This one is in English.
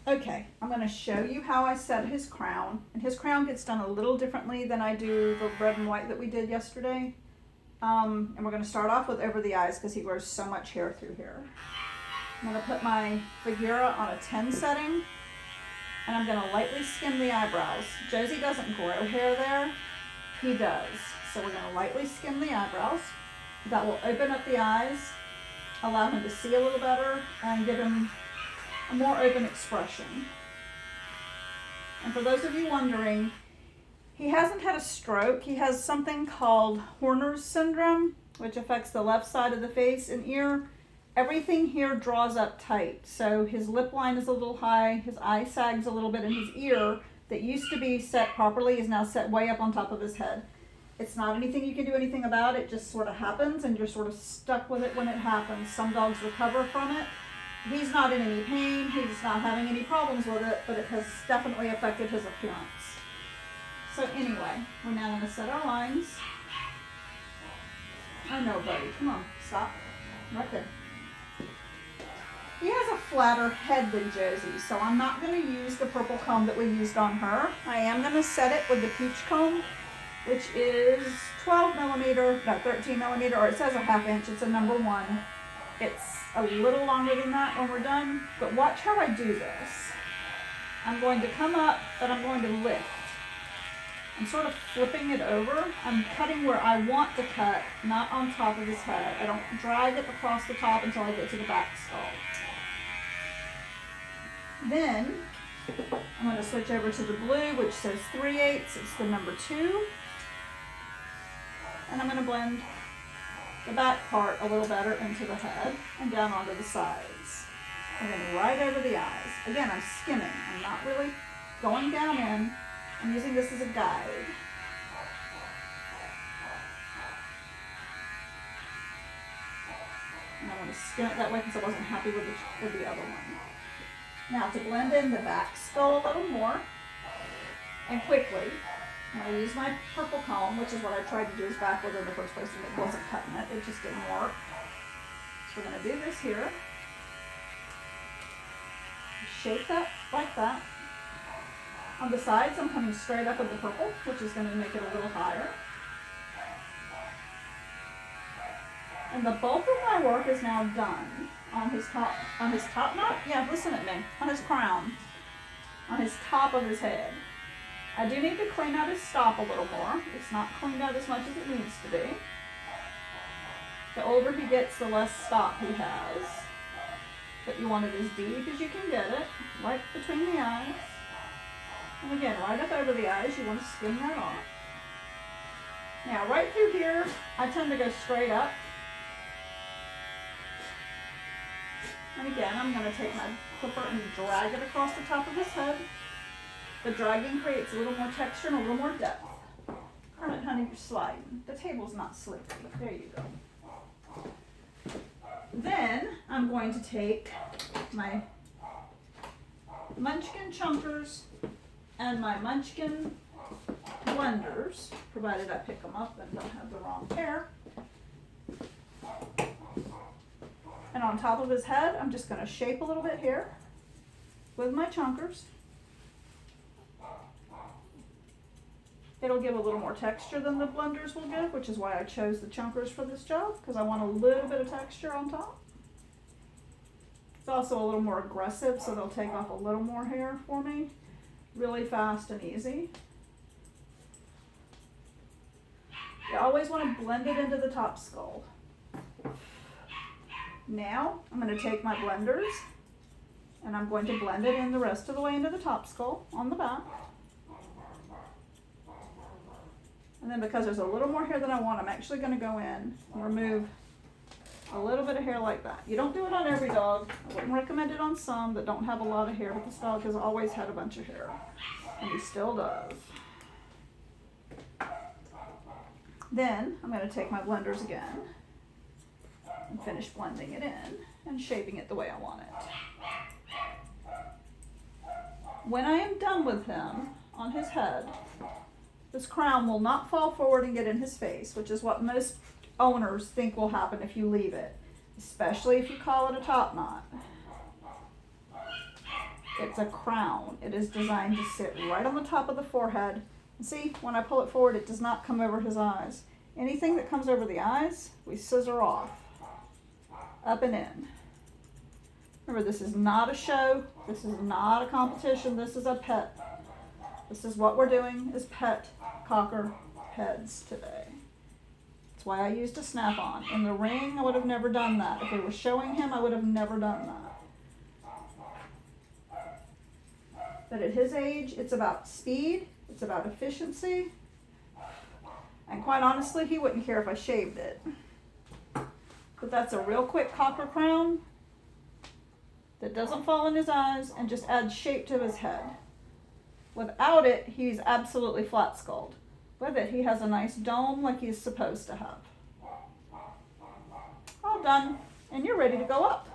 Okay, I'm going to show you how I set his crown. And his crown gets done a little differently than I do the red and white that we did yesterday. And we're going to start off with over the eyes because he wears so much hair through here. I'm going to put my Figura on a 10 setting. And I'm going to lightly skim the eyebrows. Josie doesn't grow hair there. He does. So we're going to lightly skim the eyebrows. That will open up the eyes, allow him to see a little better, and give him a more open expression. And for those of you wondering, he hasn't had a stroke. He has something called Horner's syndrome, which affects the left side of the face and ear. Everything here draws up tight. So his lip line is a little high, his eye sags a little bit, and his ear that used to be set properly is now set way up on top of his head. It's not anything you can do anything about. It just sort of happens and you're sort of stuck with it when it happens. Some dogs recover from it. He's not in any pain, he's not having any problems with it, but it has definitely affected his appearance. So anyway, we're now going to set our lines. Oh no, buddy, come on, stop. Right there. He has a flatter head than Josie, so I'm not going to use the purple comb that we used on her. I am going to set it with the peach comb, which is 12 millimeter, no, 13 millimeter, or it says a ½ inch, it's a number 1. It's a little longer than that when we're done, but watch how I do this. I'm going to come up, but I'm going to lift. I'm sort of flipping it over. I'm cutting where I want to cut, not on top of his head. I don't drag it across the top until I get to the back skull. Then, I'm going to switch over to the blue, which says 3/8. It's the number 2. And I'm going to blend the back part a little better into the head and down onto the sides. And then right over the eyes. Again, I'm skimming. I'm not really going down in. I'm using this as a guide. And I'm going to skim it that way because I wasn't happy with the other one. Now to blend in the back skull a little more and quickly, I'm going to use my purple comb, which is what I tried to do his back with in the first place, and it wasn't cutting it. It just didn't work. So we're going to do this here. Shape that like that. On the sides, I'm coming straight up with the purple, which is going to make it a little higher. And the bulk of my work is now done on his top knot. Yeah, listen at me. On his crown. On his top of his head. I do need to clean out his stop a little more. It's not cleaned out as much as it needs to be. The older he gets, the less stop he has. But you want it as deep as you can get it, right between the eyes. And again, right up over the eyes, you want to skim that off. Now, right through here, I tend to go straight up. And again, I'm going to take my clipper and drag it across the top of his head. The dragging creates a little more texture and a little more depth. Kermit, honey, you're sliding. The table's not slippy. There you go. Then I'm going to take my Munchkin Chunkers and my Munchkin blenders, provided I pick them up and don't have the wrong pair. And on top of his head, I'm just going to shape a little bit here with my chunkers. It'll give a little more texture than the blenders will give, which is why I chose the chunkers for this job, because I want a little bit of texture on top. It's also a little more aggressive, so they'll take off a little more hair for me. Really fast and easy. You always want to blend it into the top skull. Now, I'm going to take my blenders, and I'm going to blend it in the rest of the way into the top skull on the back. And then because there's a little more hair than I want, I'm actually going to go in and remove a little bit of hair like that. You don't do it on every dog. I wouldn't recommend it on some that don't have a lot of hair, but this dog has always had a bunch of hair, and he still does. Then I'm going to take my blenders again and finish blending it in and shaping it the way I want it. When I am done with him on his head, this crown will not fall forward and get in his face, which is what most owners think will happen if you leave it, especially if you call it a top knot. It It's a crown. It is designed to sit right on the top of the forehead. And see, when I pull it forward, it does not come over his eyes. Anything that comes over the eyes, we scissor off. Up and in. Remember, this is not a show. This is not a competition. This is a pet. This is what we're doing, is pet cocker heads today. That's why I used a snap-on. In the ring, I would have never done that. If we were showing him, I would have never done that. But at his age, it's about speed, it's about efficiency, and quite honestly, he wouldn't care if I shaved it. But that's a real quick cocker crown that doesn't fall in his eyes and just adds shape to his head. Without it, he's absolutely flat skulled. With it, he has a nice dome like he's supposed to have. All done, and you're ready to go up.